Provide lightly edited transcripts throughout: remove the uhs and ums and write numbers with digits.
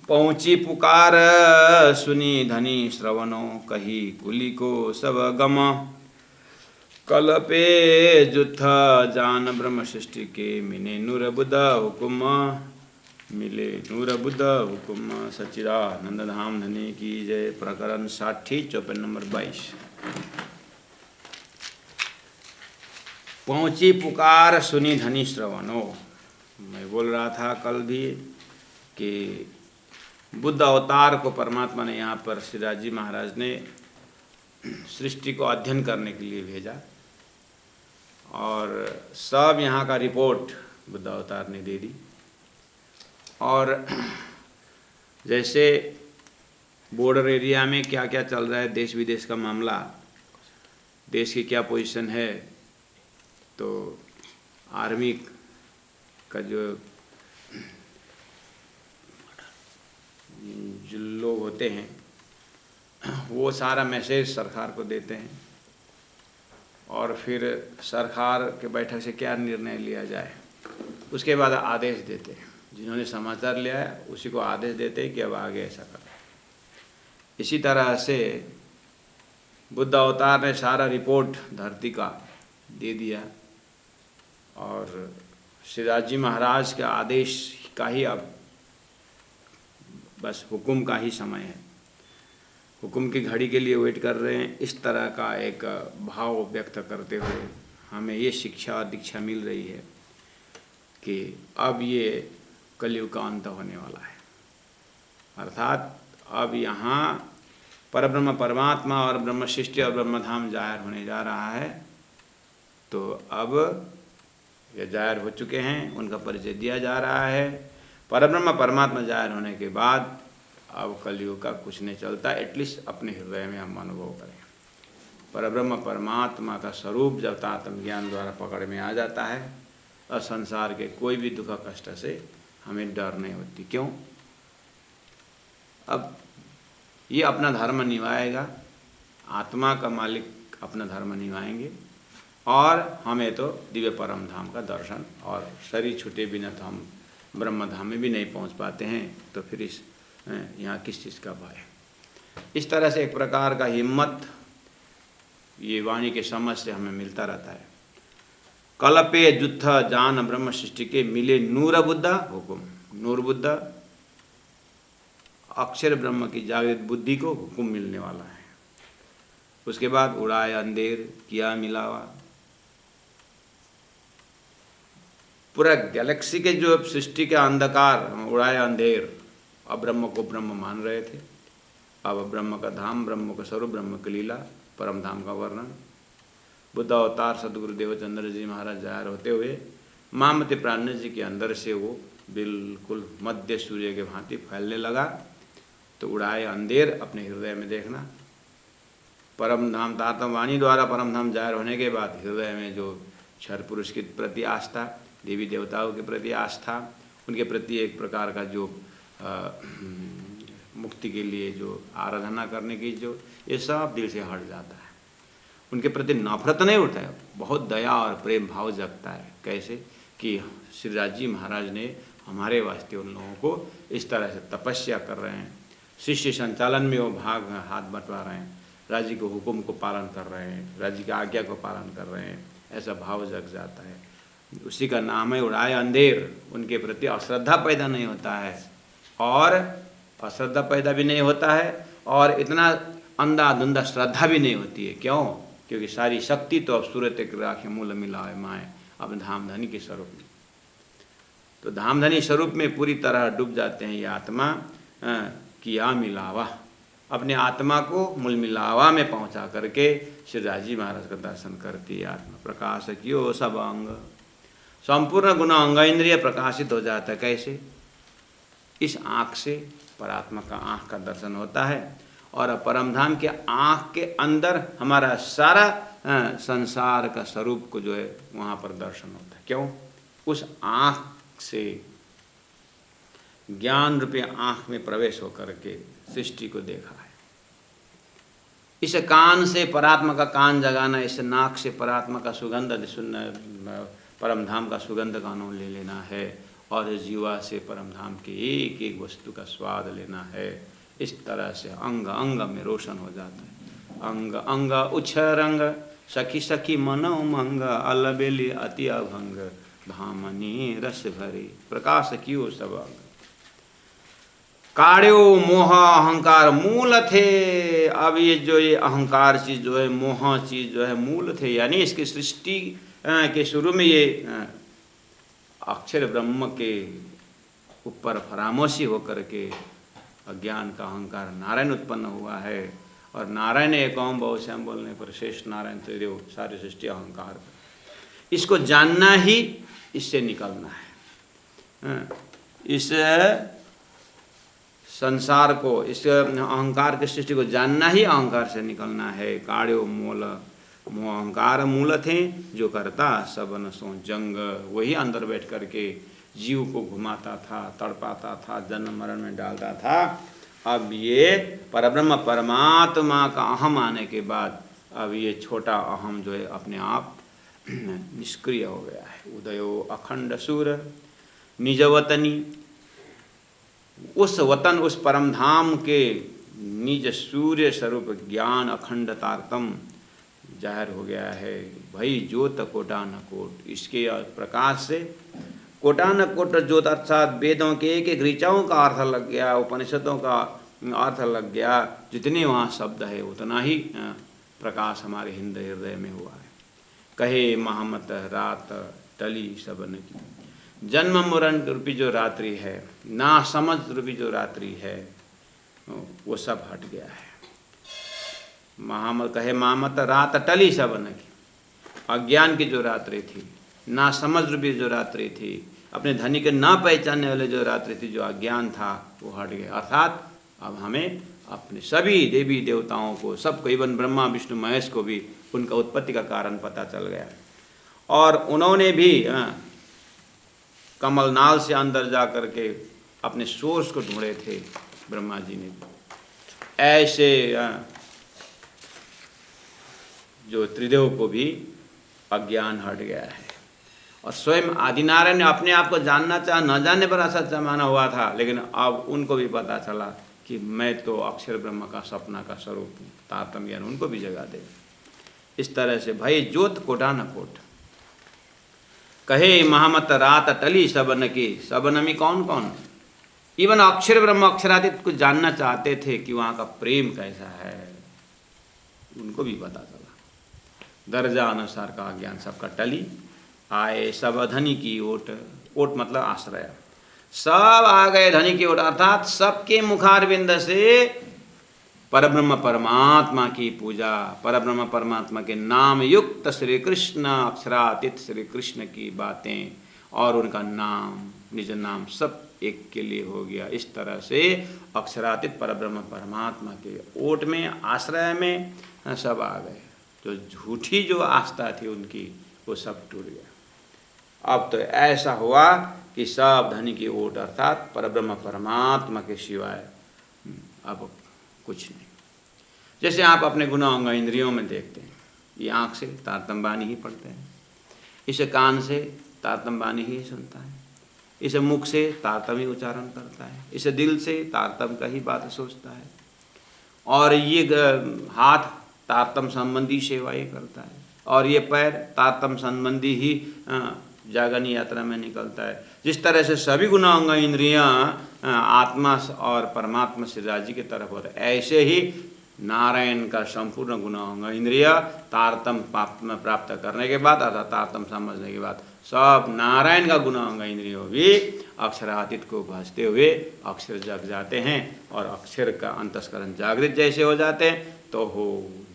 पहुँची पुकार सुनी धनी श्रवणो, कही कुली को सब गम। कलपे जुथ जान ब्रह्म सृष्टि के, मिले नूर बुद्ध हुकुम, मिले नूर बुद्ध हुकुम। सच्चिदानंद धाम धनी की जय। प्रकरण 60 चौपाई नंबर 22। पहुँची पुकार सुनी धनी श्रवणो। मैं बोल रहा था कल भी कि बुद्ध अवतार को परमात्मा ने यहाँ पर श्रीराज जी महाराज ने सृष्टि को अध्ययन करने के लिए भेजा और सब यहाँ का रिपोर्ट बुद्ध अवतार ने दे दी। और जैसे बॉर्डर एरिया में क्या क्या चल रहा है, देश विदेश का मामला, देश की क्या पोजीशन है, तो आर्मी का जो लोग होते हैं वो सारा मैसेज सरकार को देते हैं और फिर सरकार के बैठक से क्या निर्णय लिया जाए उसके बाद आदेश देते हैं। जिन्होंने समाचार लिया है उसी को आदेश देते हैं कि अब आगे ऐसा करें। इसी तरह से बुद्ध अवतार ने सारा रिपोर्ट धरती का दे दिया और श्रीराज जी महाराज के आदेश का ही अब बस हुक्म का ही समय है, हुक्म की घड़ी के लिए वेट कर रहे हैं। इस तरह का एक भाव व्यक्त करते हुए हमें ये शिक्षा और दीक्षा मिल रही है कि अब ये कलयुग का अंत होने वाला है। अर्थात अब यहाँ परब्रह्म परमात्मा और ब्रह्म सृष्टि और ब्रह्मधाम जाहिर होने जा रहा है। तो अब ये जाहिर हो चुके हैं, उनका परिचय दिया जा रहा है। परब्रह्म परमात्मा जाहिर होने के बाद अब कलयुग का कुछ नहीं चलता, एटलीस्ट अपने हृदय में हम अनुभव करें। परब्रह्म परमात्मा का स्वरूप जब आत्म ज्ञान द्वारा पकड़ में आ जाता है और संसार के कोई भी दुख कष्ट से हमें डर नहीं होती। क्यों? अब ये अपना धर्म निभाएगा, आत्मा का मालिक अपना धर्म निभाएंगे और हमें तो दिव्य परम धाम का दर्शन, और शरीर छूटे बिना तो हम ब्रह्म धाम में भी नहीं पहुंच पाते हैं। तो फिर इस यहाँ किस चीज़ का भय? इस तरह से एक प्रकार का हिम्मत ये वाणी के समझ से हमें मिलता रहता है। कलपे जुत्थ जान ब्रह्म सृष्टि के, मिले नूर बुद्ध हुकुम। नूर बुद्ध अक्षर ब्रह्म की जागृत बुद्धि को हुक्म मिलने वाला है। उसके बाद उड़ाए अंधेर किया मिलावा। पूरा गैलेक्सी के जो सृष्टि के अंधकार उड़ाए अंधेर। अब ब्रह्म को ब्रह्म मान रहे थे, अब ब्रह्म का धाम, ब्रह्म का स्वरूप, ब्रह्म की लीला, परम धाम का वर्णन। बुद्ध अवतार सदगुरु देवचंद्र जी महाराज जाहिर होते हुए मामति प्राण जी के अंदर से वो बिल्कुल मध्य सूर्य के भांति फैलने लगा। तो उड़ाए अंधेर अपने हृदय में देखना। परम धाम तारतम वाणी द्वारा परम धाम जाहिर होने के बाद हृदय में जो क्षर पुरुष के प्रति आस्था, देवी देवताओं के प्रति आस्था, उनके प्रति एक प्रकार का जो मुक्ति के लिए जो आराधना करने की जो ये सब दिल से हट जाता है। उनके प्रति नफरत नहीं उठता है, बहुत दया और प्रेम भाव जगता है। कैसे कि श्रीराज जी महाराज ने हमारे वास्ते उन लोगों को इस तरह से तपस्या कर रहे हैं, शिष्य संचालन में वो भाग हाथ बंटवा रहे हैं, राज्य के हुक्म को पालन कर रहे हैं, राज्य की आज्ञा को पालन कर रहे हैं, ऐसा भाव जग जाता है। उसी का नाम है उड़ाए अंधेर। उनके प्रति अश्रद्धा पैदा नहीं होता है और अश्रद्धा पैदा भी नहीं होता है और इतना अंधाधुंधा श्रद्धा भी नहीं होती है। क्यों? क्योंकि सारी शक्ति तो अब सूरत एक राखे मूल मिलाए माए अब धामधनी के स्वरूप में। तो धामधनी स्वरूप में पूरी तरह डूब जाते हैं ये आत्मा किया मिलावा। अपने आत्मा को मूल मिलावा में पहुंचा करके श्री राजी महाराज का दर्शन करती है आत्मा। प्रकाश कियो सब अंग, संपूर्ण गुण अंग इंद्रिय प्रकाशित हो जाता है। कैसे? इस आँख से परात्मा का आँख का दर्शन होता है और परमधाम के आँख के अंदर हमारा सारा संसार का स्वरूप को जो है वहाँ पर दर्शन होता है। क्यों? उस आँख से ज्ञान रूपी आँख में प्रवेश होकर के सृष्टि को देखा है। इस कान से परात्मा का कान जगाना, इस नाक से परात्मा का सुगंध सुनना, परमधाम का सुगंध का अनुभव ले लेना है और जीवा से परम धाम के एक एक वस्तु का स्वाद लेना है। इस तरह से अंग अंग में रोशन हो जाता है। अंग अंग उच्छरंग सखी सखी मनो मंग अलबेली अति अभंग धामनी रस भरी प्रकाश कियो सब अंग। काढ़्यो मोह अहंकार मूल थे। अब ये अहंकार चीज जो है, मोह चीज जो है मूल थे, यानी इसकी सृष्टि के शुरू में ये अक्षर ब्रह्म के ऊपर फरामोशी होकर के अज्ञान का अहंकार नारायण उत्पन्न हुआ है। और नारायण एक ओम बहुश्याम बोलने पर शेष नारायण त्रिदेव सारी सृष्टि अहंकार। इसको जानना ही इससे निकलना है। इस संसार को, इस अहंकार की सृष्टि को जानना ही अहंकार से निकलना है। काढ़्यो मोल मोह अहंकार मूल थे जो करता सबन सो जंग। वही अंदर बैठ करके जीव को घुमाता था, तड़पाता था, जन्म मरण में डालता था। अब ये परब्रह्म परमात्मा का अहम आने के बाद अब ये छोटा अहम जो है अपने आप निष्क्रिय हो गया है। उदयो अखंड सूर निज वतनी, उस वतन उस परम धाम के निज सूर्य स्वरूप ज्ञान अखंड तारतम जाहिर हो गया है। भई ज्योत कोटान कोट, इसके प्रकाश से कोटान कोट ज्योत अर्थात वेदों के एक एक ऋचाओं का अर्थ लग गया, उपनिषदों का अर्थ लग गया। जितने वहाँ शब्द है उतना ही प्रकाश हमारे हृदय में हुआ है। कहे महामत रात टली सबन की, जन्म मरण रूपी जो रात्रि है, ना समझ रूपी जो रात्रि है, वो सब हट गया है। महामत कहे महामत रात टली सबन की, अज्ञान की जो रात्रि थी, ना समझ रूपी जो रात्रि थी, अपने धनी के ना पहचानने वाले जो रात्रि थी, जो अज्ञान था वो हट गया। अर्थात अब हमें अपने सभी देवी देवताओं को, सबको, इवन ब्रह्मा विष्णु महेश को भी उनका उत्पत्ति का कारण पता चल गया। और उन्होंने भी कमलनाल से अंदर जा कर के अपने सोर्स को ढूंढे थे, ब्रह्मा जी ने। ऐसे जो त्रिदेव को भी अज्ञान हट गया है। और स्वयं आदिनारायण ने अपने आप को जानना चाहा, न जानने पर असत्य माना हुआ था, लेकिन अब उनको भी पता चला कि मैं तो अक्षर ब्रह्म का सपना का स्वरूप हूँ। तारतम्य ज्ञान उनको भी जगा दे। इस तरह से भाई ज्योत कोटा न कोट, कहे महामत रात टली सबन की। सबन में कौन कौन? इवन अक्षर ब्रह्म अक्षरातीत को जानना चाहते थे कि वहाँ का प्रेम कैसा है, उनको भी पता चला। दर्जा अनुसार का ज्ञान सबका टली। आए सब धनी की ओट, ओट मतलब आश्रय, सब आ गए धनी की ओट, अर्थात सबके मुखारविंद से परब्रह्म परमात्मा की पूजा, परब्रह्म परमात्मा के नाम युक्त श्री कृष्ण, अक्षरातीत श्री कृष्ण की बातें और उनका नाम, निज नाम सब एक के लिए हो गया। इस तरह से अक्षरातीत परब्रह्म परमात्मा के ओट में, आश्रय में सब आ गए। जो झूठी जो आस्था थी उनकी, वो सब टूट गया। अब तो ऐसा हुआ कि सब धनी की ओट अर्थात परब्रह्म परमात्मा के सिवाय अब कुछ नहीं। जैसे आप अपने गुण अंग इंद्रियों में देखते हैं, ये आँख से तारतम्य वाणी ही पढ़ते हैं, इसे कान से तारतम्य वाणी ही सुनता है, इसे मुख से तारतम्य उच्चारण करता है, इसे दिल से तारतम्य का ही बात सोचता है, और ये हाथ तारतम्य संबंधी सेवाएं करता है, और ये पैर तारतम्य संबंधी ही जागरण यात्रा में निकलता है। जिस तरह से सभी गुण अंग इंद्रियां आत्मा और परमात्मा श्री राजी की तरफ होते, ऐसे ही नारायण का संपूर्ण गुण अंग इंद्रिय तारतम्य प्राप्त करने के बाद, अर्थात तारतम्य समझने के बाद, सब नारायण का गुण अंग इंद्रियों भी अक्षरातीत को भजते हुए अक्षर जग जाते हैं, और अक्षर का अंतस्करण जागृत जैसे हो जाते हैं। तो हो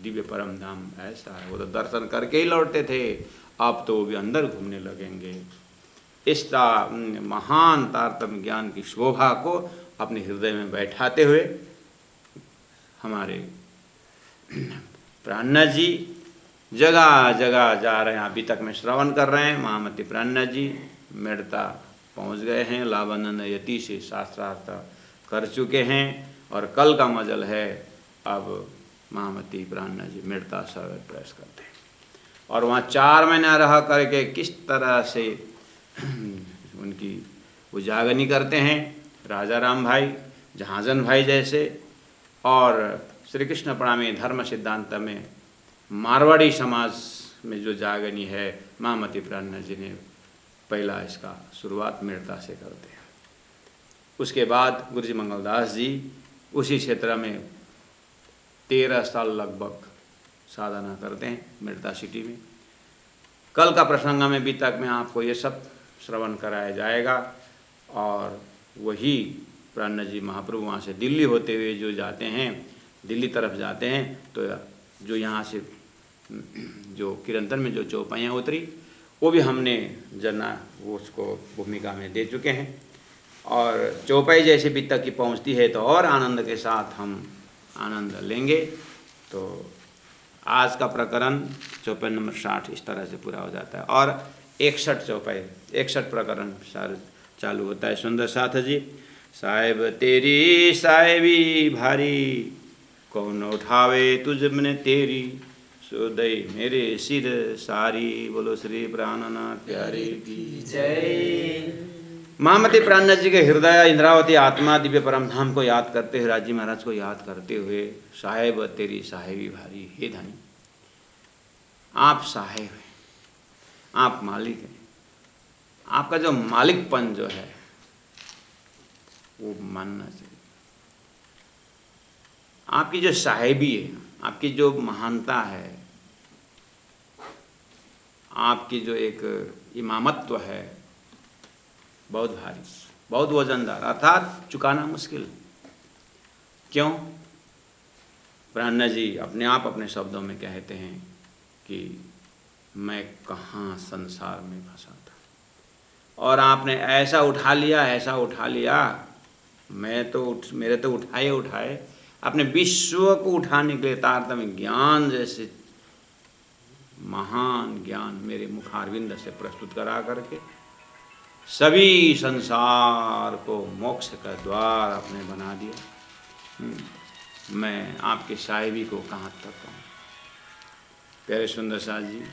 दिव्य परम धाम ऐसा है। वो तो दर्शन करके ही लौटते थे, अब तो वो भी अंदर घूमने लगेंगे। इस महान तारतम्य ज्ञान की शोभा को अपने हृदय में बैठाते हुए हमारे प्राणनाथ जी जगह जगह जा रहे हैं। अभी तक में श्रवण कर रहे हैं। महामती प्राणनाथ जी मेड़ता पहुंच गए हैं, लाभानंद यति से शास्त्रार्थ कर चुके हैं, और कल का मजल है अब महामती प्राणनाथ जी मेड़ता सागर प्रयास करते हैं। और वहाँ 4 महीना रह करके किस तरह से उनकी वो जागनी करते हैं राजा राम भाई, जहाजन भाई जैसे। और श्री कृष्ण प्रणामी धर्म सिद्धांत में मारवाड़ी समाज में जो जागनी है, महामती प्राणनाथ जी ने पहला इसका शुरुआत मेड़ता से करते हैं। उसके बाद गुरु जी मंगलदास जी उसी क्षेत्र में 13 साल लगभग साधना करते हैं मेड़ता सिटी में। कल का प्रसंग में भी तक में आपको ये सब श्रवण कराया जाएगा। और वही प्राणनाथ जी महाप्रभु वहाँ से दिल्ली होते हुए जो जाते हैं, दिल्ली तरफ जाते हैं, तो जो यहाँ से जो किरंतन में जो चौपाइयाँ उतरी वो भी हमने जना वो उसको भूमिका में दे चुके हैं। और चौपाई जैसे भी तक की पहुँचती है तो और आनंद के साथ हम आनंद लेंगे। तो आज का प्रकरण चौपाई नंबर 60 इस तरह से पूरा हो जाता है। और 61 चौपाई 61 प्रकरण सारे चालू होता है। सुंदर साथ जी, साहेब तेरी साहेबी भारी, कौन उठावे तुझ मन तेरी, सोदय मेरे सिर सारी। बोलो श्री प्राणनाथ प्यारे की जय। महामती प्राणनाथ जी के हृदय इंद्रावती आत्मा दिव्य परम धाम को याद करते हुए, राजी महाराज को याद करते हुए, साहेब तेरी साहेबी भारी, हे धनी आप साहेब हैं, आप मालिक हैं, आपका जो मालिकपन जो है वो मानना चाहिए। आपकी जो साहेबी है, आपकी जो महानता है, आपकी जो एक इमामत्व है, बहुत भारी, बहुत वजनदार, अर्थात चुकाना मुश्किल। क्यों? प्राणनाथ जी अपने आप अपने शब्दों में कहते हैं कि मैं कहाँ संसार में फंसा था और आपने ऐसा उठा लिया, ऐसा उठा लिया, मेरे तो उठाए अपने विश्व को उठाने के लिए तारतम्य ज्ञान जैसे महान ज्ञान मेरे मुखारविंद से प्रस्तुत करा करके सभी संसार को मोक्ष का द्वार आपने बना दिया। मैं आपके साहिबी को कहाँ तक कहूँ। प्यारे सुंदर साथ जी,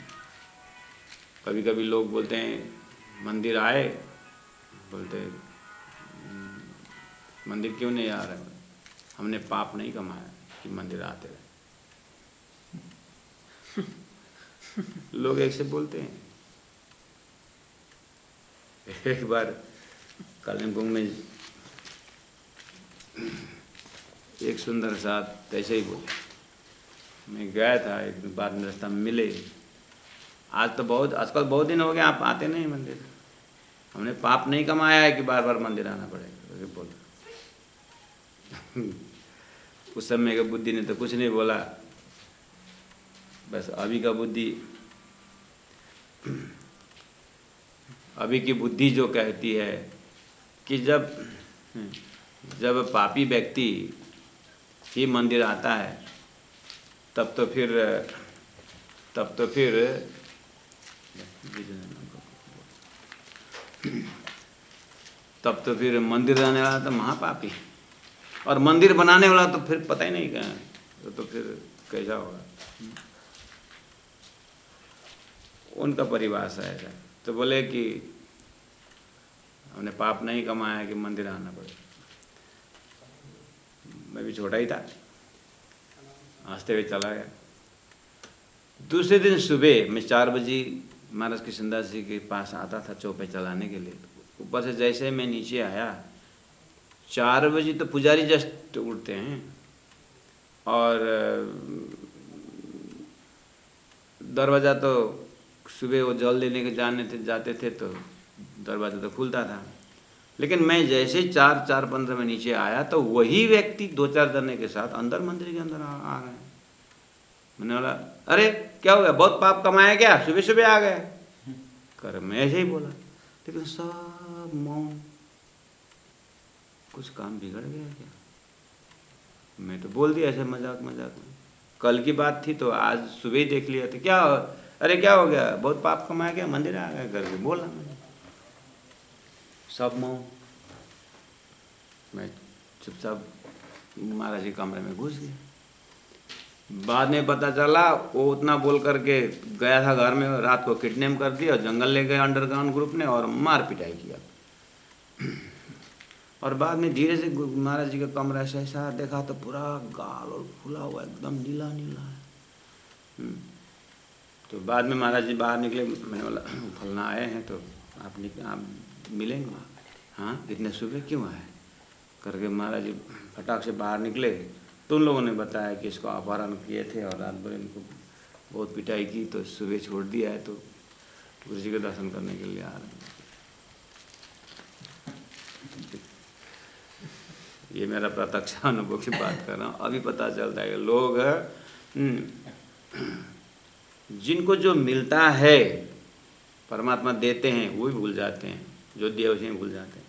कभी कभी लोग बोलते हैं मंदिर आए, बोलते मंदिर क्यों नहीं आ रहे, हमने पाप नहीं कमाया कि मंदिर आते रहे। लोग ऐसे बोलते हैं। एक बार कालिम्पोंग में एक सुंदर साथ ऐसे ही बोले, मैं गया था, एक बार में रास्ता में मिले, आजकल बहुत दिन हो गए आप आते नहीं मंदिर, हमने पाप नहीं कमाया है कि बार बार मंदिर आना पड़ेगा, बोला। उस समय का बुद्धि ने तो कुछ नहीं बोला, बस अभी की बुद्धि जो कहती है कि जब पापी व्यक्ति ही मंदिर आता है तब तो फिर मंदिर रहने वाला तो महापापी, और मंदिर बनाने वाला तो फिर पता ही नहीं कहाँ, तो फिर कैसा होगा। उनका परिभाषा है। तो बोले कि हमने पाप नहीं कमाया कि मंदिर आना पड़े। मैं भी छोटा ही था, हंसते हुए चला गया। दूसरे दिन सुबह मैं 4 बजे महाराज कृष्णदास जी के पास आता था चौपाई चलाने के लिए। ऊपर से जैसे मैं नीचे आया, 4 बजे तो पुजारी जस्ट उठते हैं और दरवाज़ा तो सुबह वो जल देने के जाते थे तो दरवाज़ा तो खुलता था, लेकिन मैं जैसे 4:15 में नीचे आया तो वही व्यक्ति 2-4 जने के साथ अंदर मंदिर के अंदर आ रहे हैं। मैंने बोला अरे क्या हो गया, बहुत पाप कमाया क्या, सुबह सुबह आ गए कर। मैं ऐसे ही बोला, लेकिन सब मौन। कुछ काम बिगड़ गया क्या? मैं तो बोल दिया ऐसे मजाक में, कल की बात थी तो आज सुबह ही देख लिया। तो क्या अरे क्या हो गया, बहुत पाप कमाया क्या, मंदिर आ गया करके बोला मैंने। सब मौन। मैं चुपचाप महाराज के कमरे में घुस गया। बाद में पता चला वो उतना बोल करके गया था घर में, रात को किडनैप कर दिया और जंगल ले गए अंडरग्राउंड ग्रुप ने और मार पिटाई किया। और बाद में धीरे से महाराज जी का कमरा ऐसा देखा तो पूरा गाल और फूला हुआ एकदम नीला नीला है। तो बाद में महाराज जी बाहर निकले, मैंने बोला फलना आए हैं तो आप मिलेंगे? हाँ, इतने सुबह क्यों आए करके महाराज जी फटाक से बाहर निकले तो उन लोगों ने बताया कि इसको अपहरण किए थे और रात भर इनको बहुत पिटाई की, तो सुबह छोड़ दिया है, तो गुरु जी के दर्शन करने के लिए आ रहे हैं। ये मेरा प्रत्यक्ष अनुभव की बात कर रहा हूँ। अभी पता चलता है कि लोग जिनको जो मिलता है परमात्मा देते हैं वो भी भूल जाते हैं, जो दिया उसे भूल जाते हैं।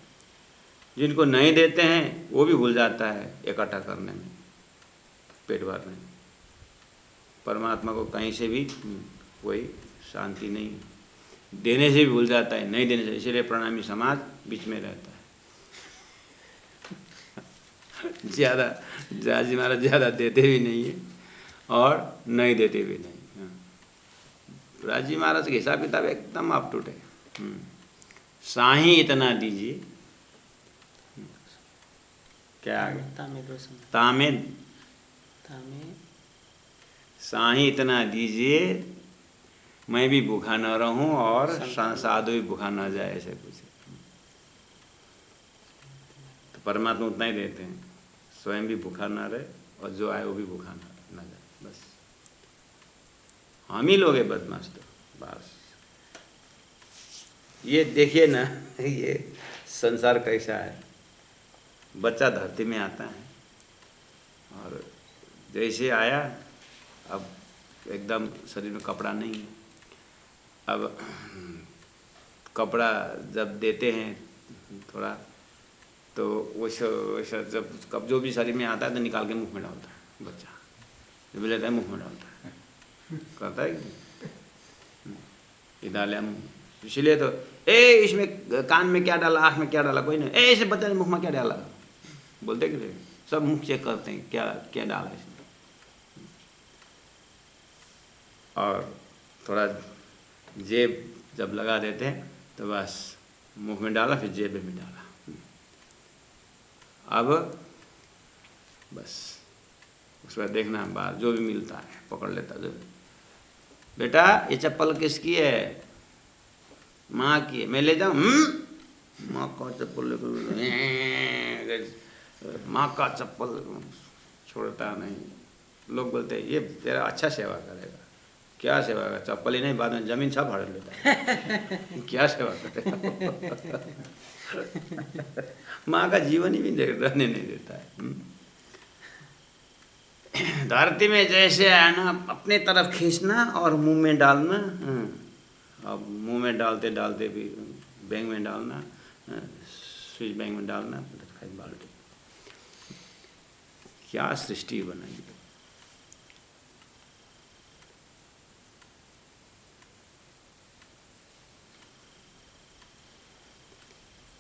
जिनको नहीं देते हैं वो भी भूल जाता है इकट्ठा करने में, पेट भरने में। परमात्मा को कहीं से भी कोई शांति नहीं, देने से भी भूल जाता है, नहीं देने से। इसलिए प्रणामी समाज बीच में रहता है। ज़्यादा राजी महाराज ज़्यादा देते भी नहीं है और नहीं देते भी नहीं। राजी महाराज का हिसाब किताब एकदम अप टू डेट। साही इतना दीजिए, क्या आगे तामे साही इतना दीजिए मैं भी भूखा न रहूं और साधु भी भूखा न जाए, ऐसे कुछ। तो परमात्मा उतना ही देते हैं, स्वयं भी भूखा न रहे और जो आए वो भी भूखा न जाए। बस हम ही लोग हैं बदमाश। तो बस ये देखिए ना, ये संसार कैसा है। बच्चा धरती में आता है और जैसे आया अब एकदम शरीर में कपड़ा नहीं है। अब कपड़ा जब देते हैं थोड़ा, तो वैसा जब कब जो भी शरीर में आता है तो निकाल के मुंह में डालता है बच्चा, जब लेता है मुंह में डालता है, कहता है कि डाला मुँह। इसलिए तो इसमें कान में क्या डाला, आँख में क्या डाला, कोई नहीं। ऐसे बच्चे ने मुँह में क्या डाला बोलते कि नहीं, सब मुँह चेक करते हैं क्या क्या डाला इसमें। और थोड़ा जेब जब लगा देते हैं तो बस मुंह में डाला, फिर जेब में डाला। अब बस उसके बाद देखना बाहर जो भी मिलता है पकड़ लेता। जो बेटा ये चप्पल किसकी है? माँ की है। मैं ले जाऊँ? माँ का चप्पल लेकर, माँ का चप्पल छोड़ता नहीं। लोग बोलते हैं ये तेरा अच्छा सेवा करेगा। क्या सेवा करेगा? चप्पल ही नहीं, बाद में जमीन सब हड़ लेता है। क्या सेवा करेगा? माँ का जीवन ही भी रहने नहीं देता है। धरती में जैसे आया ना, अपने तरफ खींचना और मुंह में डालना। अब मुंह में डालते डालते भी बैंक में डालना, स्विच बैंक में डालना, बाल्टी। क्या सृष्टि बनाई।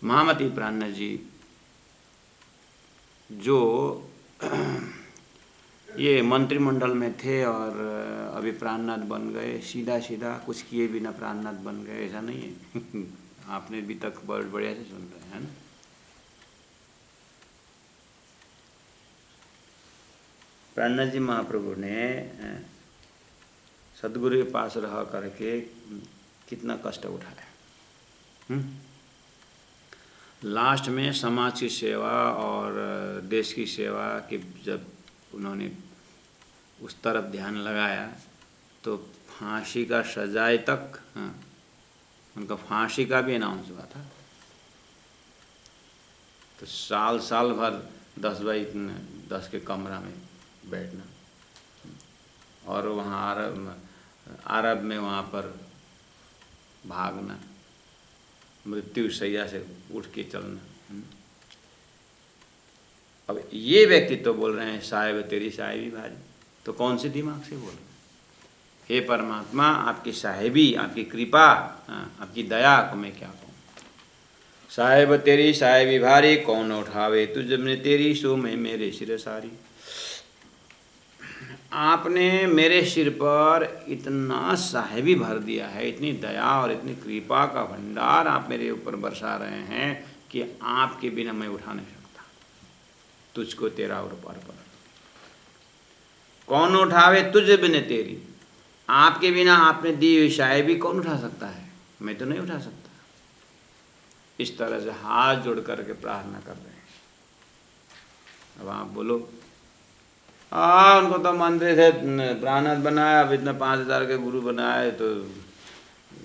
महामती प्राणनाथ जी जो ये मंत्रिमंडल में थे और अभी प्राणनाथ बन गए, सीधा सीधा कुछ किए बिना प्राणनाथ बन गए, ऐसा नहीं है। आपने भी तक बढ़िया से सुन रहे हैं ना। प्राणनाथ जी महाप्रभु ने सदगुरु के पास रह करके कितना कष्ट उठाया। लास्ट में समाज की सेवा और देश की सेवा की जब उन्होंने उस तरफ ध्यान लगाया तो फांसी का सजाए तक, उनका फांसी का भी अनाउंस हुआ था। तो साल साल भर 10x10 के कमरा में बैठना और वहाँ अरब में वहाँ पर भागना, मृत्यु शैया से उठ के चलना। अब ये व्यक्ति तो बोल रहे हैं साहेब तेरी साहेबी भारी, तो कौन से दिमाग से बोल रहे? हे परमात्मा, आपकी साहेबी, आपकी कृपा, आपकी दया को मैं क्या कहूँ। साहेब तेरी साहेबी भारी, कौन उठावे तुझ में तेरी, सो मैं मेरे सिर सारी। आपने मेरे सिर पर इतना साहेबी भर दिया है, इतनी दया और इतनी कृपा का भंडार आप मेरे ऊपर बरसा रहे हैं कि आपके बिना मैं उठा नहीं सकता, तुझको तेरा और पर कौन उठावे तुझ बिन तेरी, आपके बिना आपने दी हुई शायद भी कौन उठा सकता है, मैं तो नहीं उठा सकता। इस तरह से हाथ जोड़ करके प्रार्थना कर रहे हैं। अब आप बोलो उनको तो मंत्री से प्राणनाथ बनाया, अब इतना 5000 के गुरु बनाए, तो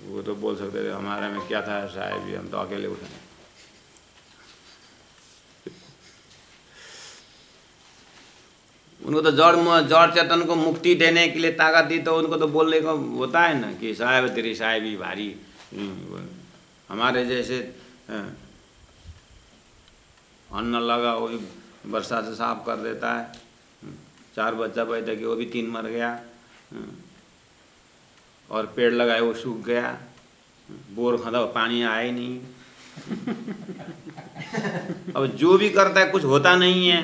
वो तो बोल सकते थे हमारे में क्या था शायद भी, हम तो अकेले उठाए। उनको तो जड़ चेतन को मुक्ति देने के लिए ताकत दी, तो उनको तो बोलने को होता है ना कि साहेब तेरी साहेब ही भारी। हमारे जैसे अन्न लगा वो भी वर्षा से साफ कर देता है, 4 बच्चा पैदा किया वो भी 3 मर गया, और पेड़ लगाए वो सूख गया, बोर खदा पानी आया ही नहीं। अब जो भी करता है कुछ होता नहीं है,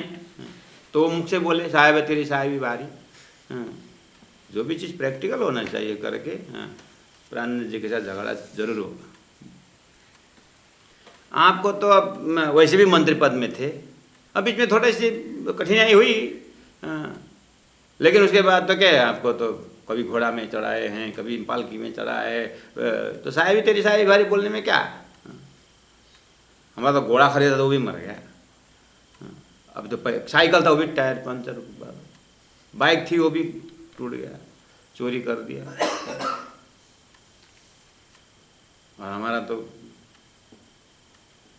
तो मुख से बोले साहेब तेरी साहेबी बारी। जो भी चीज़ प्रैक्टिकल होना चाहिए करके, प्राणनाथ जी के साथ झगड़ा जरूर होगा। आपको तो अब वैसे भी मंत्री पद में थे, अब बीच में थोड़ी सी कठिनाई हुई, लेकिन उसके बाद तो क्या है, आपको तो कभी घोड़ा में चढ़ाए हैं, कभी पालकी में चढ़ाए, तो साहेबी तेरी साहेबी बारी बोलने में क्या। हमारा तो घोड़ा खरीदा तो वो भी मर गया, अब तो साइकिल था वो भी टायर पंचर, बाइक थी वो भी टूट गया, चोरी कर दिया, और हमारा तो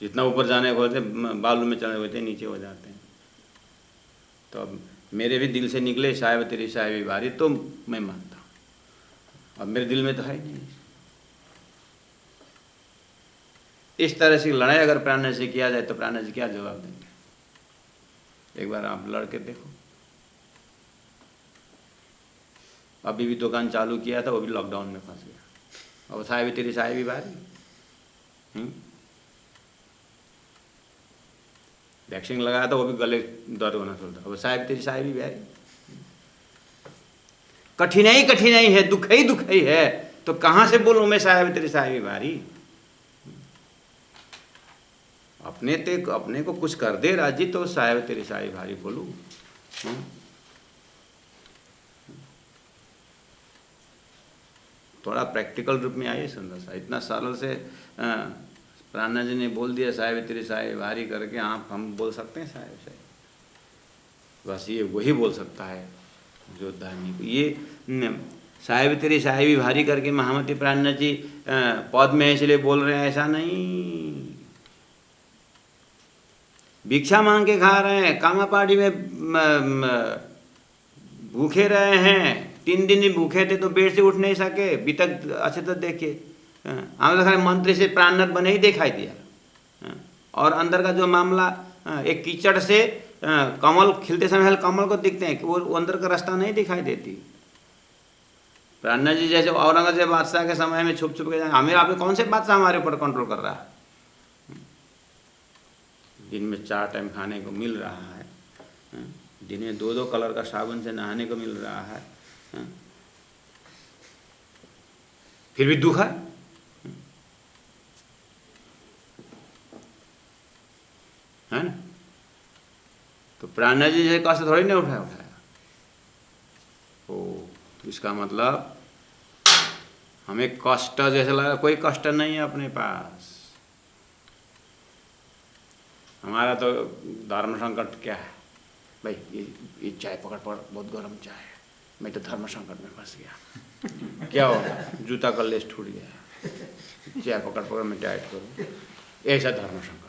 जितना ऊपर जाने को होते बालू में चढ़े होते नीचे हो जाते हैं। तो अब मेरे भी दिल से निकले साहेब तेरी साहेबी बारी, तो मैं मानता हूँ, अब मेरे दिल में तो है नहीं। इस तरह से लड़ाई अगर प्राणनाथ से किया जाए तो प्राणनाथ जी क्या जवाब देंगे, एक बार आप लड़ के देखो। अभी भी दुकान चालू किया था, वो भी लॉकडाउन में फंस गया, अब साहेब तेरी साहेबी बारी। वैक्सीन लगाया था वो भी गले दर्द होना शुरू था, अब साहेब तेरी साहेबी बारी। कठिनाई है, दुख ही है, तो कहाँ से बोलूँ मैं साहेब तेरी साहेबी बारी। अपने को कुछ कर दे राजी तो साहेब तेरी साहेबी बारी बोलूँ। थोड़ा प्रैक्टिकल रूप में आइए सुंदर सा, इतना सरल से प्राणनाथ जी ने बोल दिया साहेब तेरी साहेबी बारी करके, आप हम बोल सकते हैं साहेब साहेब, बस ये वही बोल सकता है जो धार्मिक। ये साहेब तेरी साहेबी बारी करके महामती प्राणनाथ जी पद में इसलिए बोल रहे हैं ऐसा नहीं, भिक्षा मांग के खा रहे हैं, कामा पार्टी में भूखे रहे हैं, 3 दिन ही भूखे थे तो बेड से उठ नहीं सके, बीतक अच्छे तो देखिए, हमें तो खाली मंत्री से प्राणनाथ बने ही दिखाई दिया, और अंदर का जो मामला एक कीचड़ से कमल खिलते समय कमल को दिखते हैं, वो अंदर का रास्ता नहीं दिखाई देती। प्राणनाथ जी जैसे औरंगजेब बादशाह के समय में छुप के जाए, हमें आपने कौन से बादशाह हमारे ऊपर कंट्रोल कर रहा है। दिन में 4 टाइम खाने को मिल रहा है, दिन में 2-2 कलर का साबुन से नहाने को मिल रहा है, फिर भी दुख है। ना, तो प्राणनाथ जी जैसे कष्ट थोड़ी नहीं उठाया। ओ इसका मतलब हमें कष्ट जैसे लगा, कोई कष्ट नहीं है अपने पास। हमारा तो धर्म संकट क्या है भाई, ये चाय पकड़ बहुत गर्म चाय है, मैं तो धर्म संकट में फंस गया। क्या होगा, जूता का लेस टूट गया, चाय पकड़ मैं टाइट करूँ, ऐसा धर्म संकट।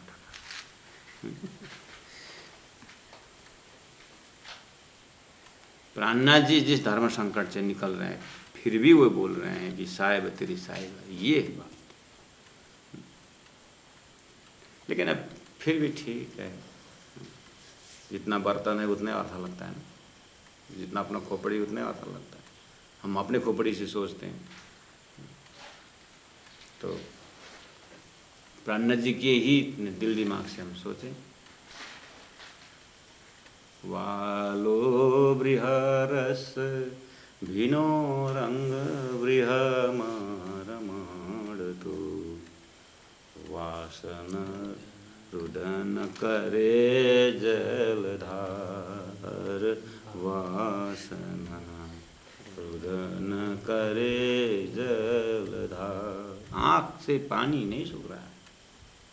प्राणनाथ जी जिस धर्म संकट से निकल रहे हैं, फिर भी वो बोल रहे हैं कि साहेब तेरी साहेब, ये बात। लेकिन अब फिर भी ठीक है, जितना बर्तन है उतने अर्थ लगता है ना, जितना अपना खोपड़ी उतने अर्थ लगता है। हम अपने खोपड़ी से सोचते हैं, तो प्राणनाथ जी के ही दिल दिमाग से हम सोचें। वालो बृहरस भिनो रंग बृहमरमाणतु वासन रुदन करे जलधार वासना, रुदन करे जलधार। आँख से पानी नहीं सूख रहा है,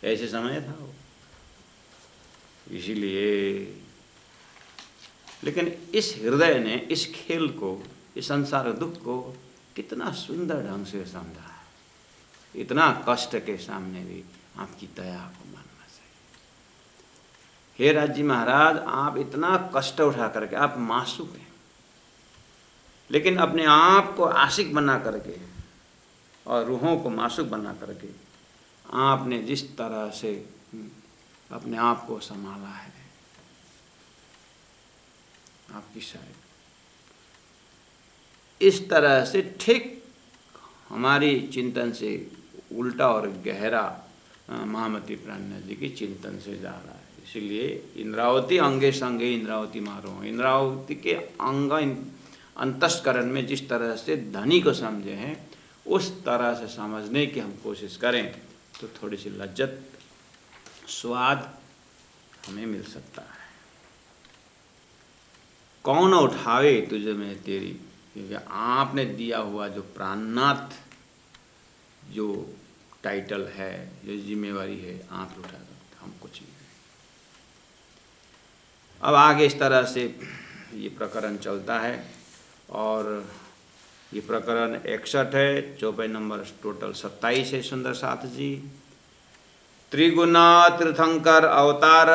ऐसे समय था वो। इसीलिए लेकिन इस हृदय ने इस खेल को, इस संसार दुख को कितना सुंदर ढंग से समझा है। इतना कष्ट के सामने भी आपकी दया को मानना चाहिए। हे राज जी महाराज, आप इतना कष्ट उठा करके आप मासूम हैं, लेकिन अपने आप को आशिक बना करके और रूहों को मासूक बना करके आपने जिस तरह से अपने आप को संभाला है, आपकी शायद इस तरह से ठीक हमारी चिंतन से उल्टा और गहरा महामती प्राणनाथ जी की चिंतन से जा रहा है। इसीलिए इंद्रावती अंगे संगे इंद्रावती मारो, इंद्रावती के अंग अंतस्करण में जिस तरह से धनी को समझे हैं, उस तरह से समझने की हम कोशिश करें तो थोड़ी सी लज्जत, स्वाद हमें मिल सकता है। कौन उठावे तुझे में तेरी, क्योंकि आपने दिया हुआ जो प्राणनाथ जो टाइटल है, जो जिम्मेवारी है, आप उठा सकते, हम कुछ नहीं। अब आगे इस तरह से ये प्रकरण चलता है और ये प्रकरण 61 है, चौपाई नंबर टोटल 27 है। सुंदर साथ जी, त्रिगुणा तीर्थंकर अवतार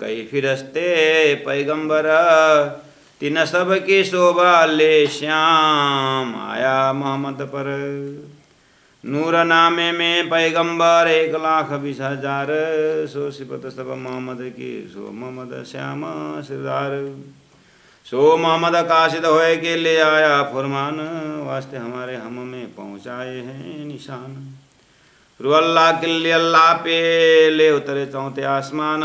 कई फिरस्ते पैगंबर, तीन सब की शोभा ले श्याम आया मोहम्मद पर। नूर नामे में पैगंबर 1,20,000, सो सिपत सब मोहम्मद की, सो मोहम्मद श्याम सिरदार। सो मोहम्मद काशिद होए के ले आया फुरमान, वास्ते हमारे हम में पहुँचाए हैं निशान। रू अल्लाह किल्ले अल्लाह पे ले उतरे चौथे आसमान,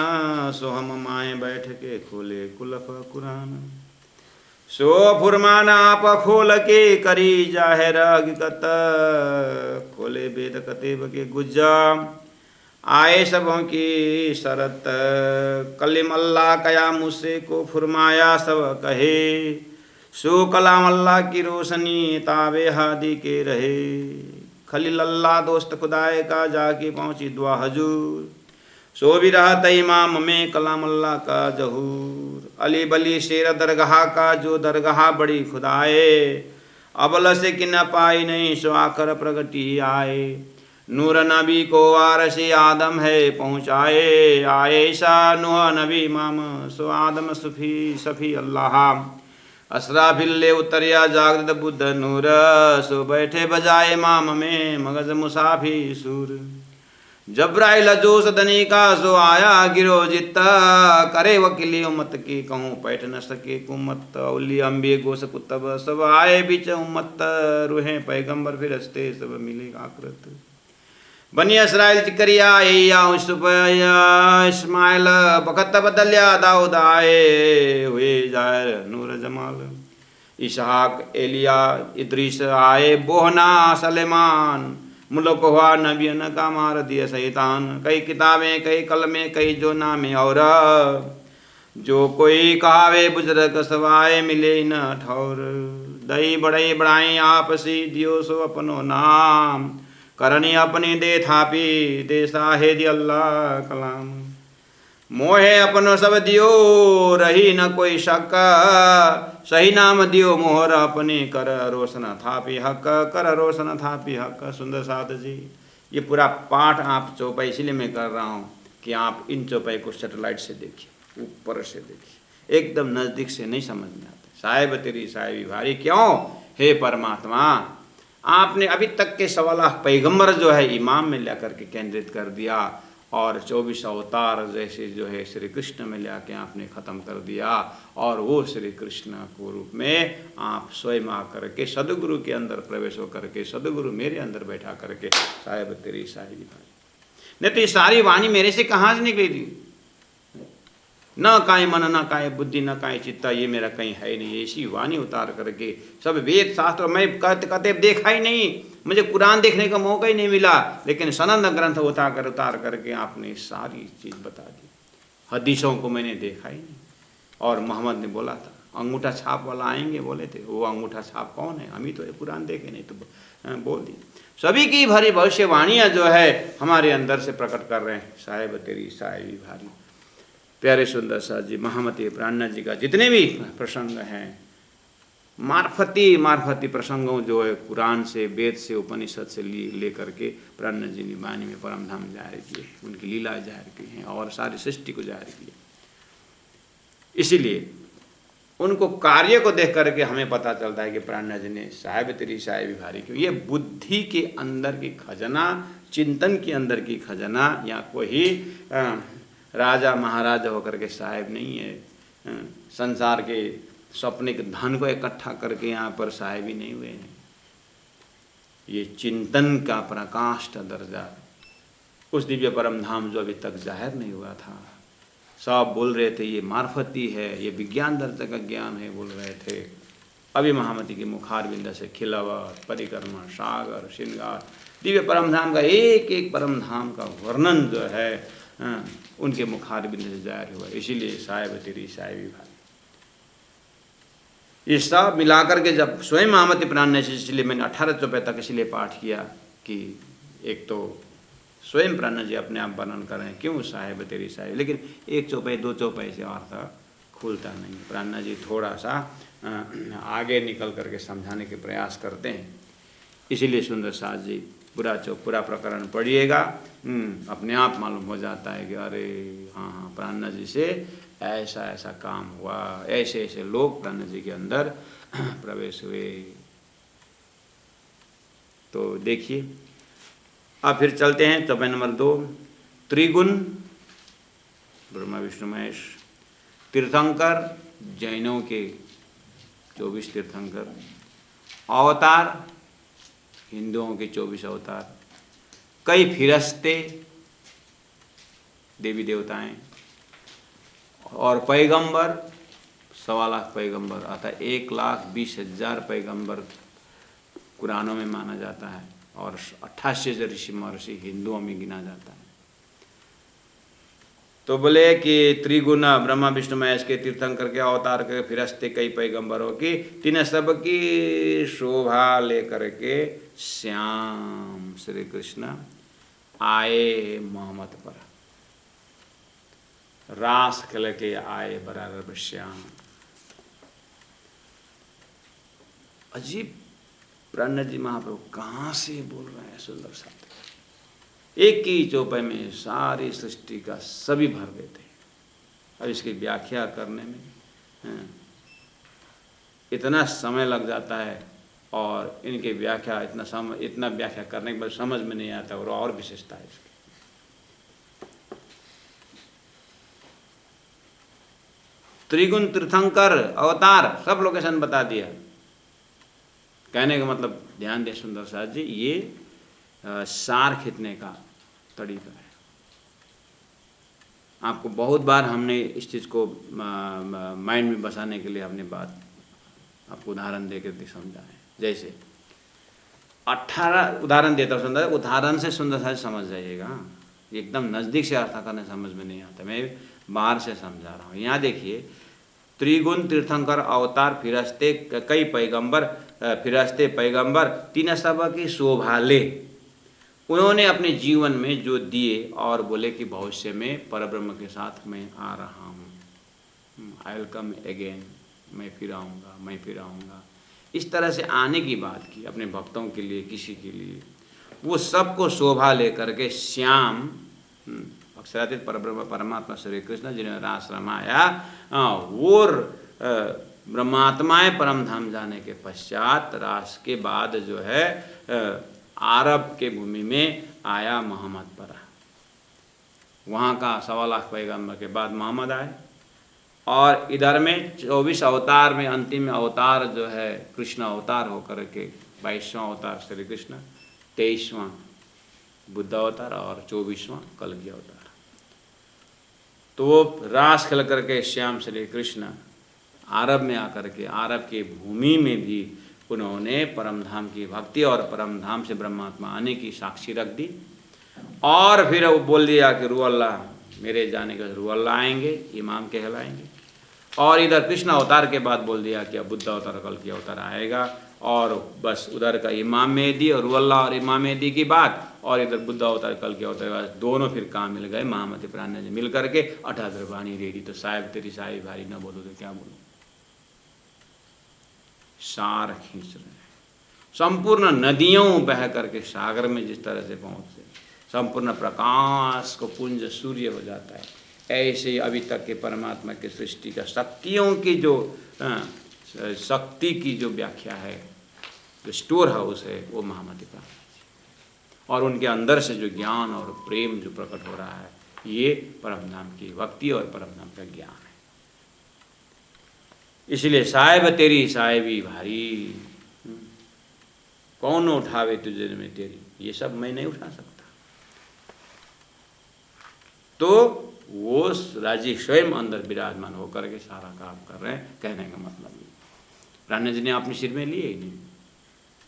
सो हम माए बैठ के खोले कुलफ कुरान। सो फुरमान आप खोल के करी जाहिर हकीकत, खोले वेद कतेब के गुज्जा आए सबों की शरत। कलिम अल्लाह कया मुझसे को फुरमाया सब कहे, सो कलाम अल्लाह की रोशनी ताबे हादी के रहे। खलील अल्लाह दोस्त खुदाए का जाके पहुँची दुआ हजूर, सो भी रहा इमाम में कलाम अल्लाह का जहूर। अली बली शेर दरगाह का जो दरगाह बड़ी खुदाए, अबल से कि न पाई नहीं सो आकर प्रगति आए। नूर नबी को वारसी आदम है पहुँचाए, आयशा नूह नबी इमाम सो आदम सुफी सफ़ी अल्लाह। असराफिल्ले उतरिया जागृत बुद्ध नूर, सो बैठे बजाए इमाम में मगज मुसाफी सूर। जब्राइल जो सदनी का सो आया गिरो जित्ता, करे वकीली उम्मत की कहूँ पैठ न सके कुम्मत। उल्ली अम्बे गोस कुतब सब आए बीच उम्मत, रूहें पैगंबर फिर हंसते सब मिले आखरत। बनी इसराइल चिकरिया यूसुफ इस्माइल, बखत बदलिया दाऊद आए हुए जाहिर नूर जमाल। इसहाक एलिया इद्रीस आए बोहना सलेमान, मुल्क हुआ नबियन का मार दिया शैतान। कई किताबें कई कलमे कई जो नामे और, जो कोई कहावे बुजुर्ग सवाए मिले न ठौर। दई बड़ई बढ़ाई आपसी दियो सो अपनो नाम, करनी अपनी दे थापी दे साहे दी अल्लाह कलाम। मोहे अपनो सब दियो रही न कोई शक, सही नाम दियो मोहर अपने कर रोशन थापी हक, कर रोशन थापी हक। सुंदर साथ जी, ये पूरा पाठ आप चौपाई इसलिए मैं कर रहा हूँ कि आप इन चौपाई को सैटेलाइट से देखिए, ऊपर से देखिए, एकदम नज़दीक से नहीं समझ में आता। साहिब तेरी साहिबी भारी क्यों, हे परमात्मा आपने अभी तक के 1.25 पैगंबर जो है इमाम में ला करके केंद्रित कर दिया, और 24 अवतार जैसे जो है श्री कृष्ण में ला के आपने ख़त्म कर दिया, और वो श्री कृष्ण को रूप में आप स्वयं आ करके सदगुरु के अंदर प्रवेश हो करके, सदगुरु मेरे अंदर बैठा करके साहिब तेरी साहिबी भारी। नहीं तो ये सारी वाणी मेरे से कहाँ से निकली थी, न काई मन न काई बुद्धि न काई चित्ता, ये मेरा कहीं है नहीं। ऐसी वाणी उतार करके सब वेद शास्त्र मैं कहते देखा ही नहीं, मुझे कुरान देखने का मौका ही नहीं मिला, लेकिन सनंद ग्रंथ उतार करके आपने सारी चीज़ बता दी। हदीसों को मैंने देखा ही नहीं। और मोहम्मद ने बोला था अंगूठा छाप वाला आएंगे, बोले थे, वो अंगूठा छाप कौन है? हम ही तो कुरान देखे नहीं, तो बोल दी। सभी की भरी भविष्यवाणियाँ जो है हमारे अंदर से प्रकट कर रहे हैं। साहेब तेरी साहेबी भारी। प्यारे सुंदर साथ जी, महामती प्राणनाथ जी का जितने भी प्रसंग हैं, मार्फती प्रसंगों जो है कुरान से, वेद से, उपनिषद से ले करके प्राणनाथ जी ने वाणी में परम धाम जाहिर किए, उनकी लीला जाहिर की हैं और सारी सृष्टि को जाहिर किए। इसीलिए उनको कार्य को देख करके हमें पता चलता है कि प्राणनाथ जी ने साहेब तेरी साहेबी भारी क्यों। ये बुद्धि के अंदर की खजाना, चिंतन के अंदर की खजाना, या कोई राजा महाराजा होकर के साहेब नहीं है, संसार के सपने के धन को इकट्ठा करके यहाँ पर साहेब ही नहीं हुए हैं। ये चिंतन का प्रकाष्ठ दर्जा, उस दिव्य परम धाम जो अभी तक जाहिर नहीं हुआ था। सब बोल रहे थे ये मार्फती है, ये विज्ञान दर्जा का ज्ञान है, बोल रहे थे। अभी महामती के मुखारबिंद से खिलावट, परिक्रमा, सागर, श्रृंगार, दिव्य परम धाम का एक एक परम धाम का वर्णन जो है उनके मुखारबिंद से जाहिर हुआ। इसीलिए साहेब तेरी साहेबी भारी। ये सब मिलाकर के जब स्वयं महामती प्राणनाथ जी, इसलिए मैंने 18 चौपाई तक इसलिए पाठ किया कि एक तो स्वयं प्राणनाथ जी अपने आप वर्णन कर रहे हैं क्यों साहेब तेरी साहेब, लेकिन 1 चौपाई 2 चौपाई से अर्थ खुलता नहीं। प्राणनाथ जी थोड़ा सा आगे निकल करके समझाने के प्रयास करते हैं। इसीलिए सुंदर साथ जी पूरा प्रकरण पढ़िएगा, अपने आप मालूम हो जाता है कि अरे हाँ प्राणनाथ जी से ऐसा ऐसा काम हुआ, ऐसे ऐसे लोग प्राणनाथ जी के अंदर प्रवेश हुए। तो देखिए अब फिर चलते हैं चौपाई नंबर 2, त्रिगुण ब्रह्मा विष्णु महेश, तीर्थंकर जैनों के 24 तीर्थंकर, अवतार हिंदुओं के 24 अवतार, कई फिरस्ते देवी देवताएं, और पैगंबर 1.25 लाख पैगंबर, अर्थात 1,20,000 पैगंबर कुरानों में माना जाता है, और 88 ऋषि महर्षि हिंदुओं में गिना जाता है। तो बोले कि त्रिगुण ब्रह्मा विष्णु महेश के, तीर्थंकर के, अवतार के, फिरस्ते कई पैगंबरों की, तीन सबकी शोभा लेकर के श्याम श्री कृष्ण आए मोहम्मद पर, रास खेल के आए बराबर श्याम। अजीब प्राणनाथ जी महाप्रभु कहाँ से बोल रहे हैं सुंदर साथ। एक ही चौपाई में सारी सृष्टि का सभी भर देते हैं। अब इसकी व्याख्या करने में इतना समय लग जाता है, और इनकी व्याख्या इतना व्याख्या करने के बाद समझ में नहीं आता, और विशेषता है इसकी। त्रिगुण, तीर्थंकर, अवतार, सब लोकेशन बता दिया। कहने का मतलब ध्यान दें सुंदर साथ जी, ये सार खींचने का तरीका है। आपको बहुत बार हमने इस चीज़ को माइंड में बसाने के लिए अपनी बात आपको उदाहरण दे कर समझा है। जैसे 18 उदाहरण देता हूँ, सुंदर उदाहरण से सुंदर साथ समझ जाइएगा। एकदम नज़दीक से अर्थ करने समझ में नहीं आता, मैं बाहर से समझा रहा हूँ। यहाँ देखिए, त्रिगुण, तीर्थंकर, अवतार, फिरस्ते कई पैगंबर, फिरस्ते पैगंबर, तीन सब की शोभा ले। उन्होंने अपने जीवन में जो दिए, और बोले कि भविष्य में परब्रह्म के साथ मैं आ रहा हूँ, आई विल कम अगेन, मैं फिर आऊँगा। इस तरह से आने की बात की अपने भक्तों के लिए, किसी के लिए। वो सबको शोभा लेकर के श्याम अक्षरातीत परब्रह्म परमात्मा श्री कृष्ण जिन्हें रास रमाया, वो ब्रह्मात्माएं परम धाम जाने के पश्चात, रास के बाद जो है अरब के भूमि में आया मोहम्मद पर। वहाँ का 1.25 लाख पैगंबर के बाद मोहम्मद आए, और इधर में 24 अवतार में अंतिम अवतार जो है कृष्ण अवतार होकर के 22वां अवतार श्री कृष्ण, 23वां बुद्ध अवतार, और 24वां कलगी अवतार। तो वो रास खेल करके श्याम श्री कृष्ण अरब में आकर के अरब की भूमि में भी उन्होंने परमधाम की भक्ति और परमधाम से ब्रह्मात्मा आने की साक्षी रख दी। और फिर वो बोल दिया कि रुअल्ला, मेरे जाने के रुअल्ला आएंगे, इमाम कहलाएंगे। और इधर कृष्ण अवतार के बाद बोल दिया कि अब बुद्ध अवतार कल की अवतार आएगा। और बस उधर का इमाम मेहदी और रुअल्ला और इमाम मेहदी की बात, और इधर बुद्ध अवतार कल के अवतार, दोनों फिर काम मिल गए। महामती प्राण जी मिल करके 78 वाणी रेडी। तो साहेब तेरी साही भारी न बोलो तो क्या बोलो, सार खींच रहे हैं। संपूर्ण नदियों बह करके सागर में जिस तरह से पहुँचते, संपूर्ण प्रकाश को पुंज सूर्य हो जाता है, ऐसे ही अभी तक के परमात्मा की सृष्टि का शक्तियों की जो शक्ति की जो व्याख्या है, जो स्टोर हाउस है, वो महामती प्राण जी। और उनके अंदर से जो ज्ञान और प्रेम जो प्रकट हो रहा है, ये परमधाम की भक्ति और परमधाम का ज्ञान है। इसलिए साहेब तेरी साहेबी भारी, कौन उठावे तुझे में तेरी, ये सब मैं नहीं उठा सकता। तो वो राजी स्वयं अंदर विराजमान होकर के सारा काम कर रहे हैं। कहने का मतलब ये, प्राण जी ने अपने सिर में लिए ही नहीं।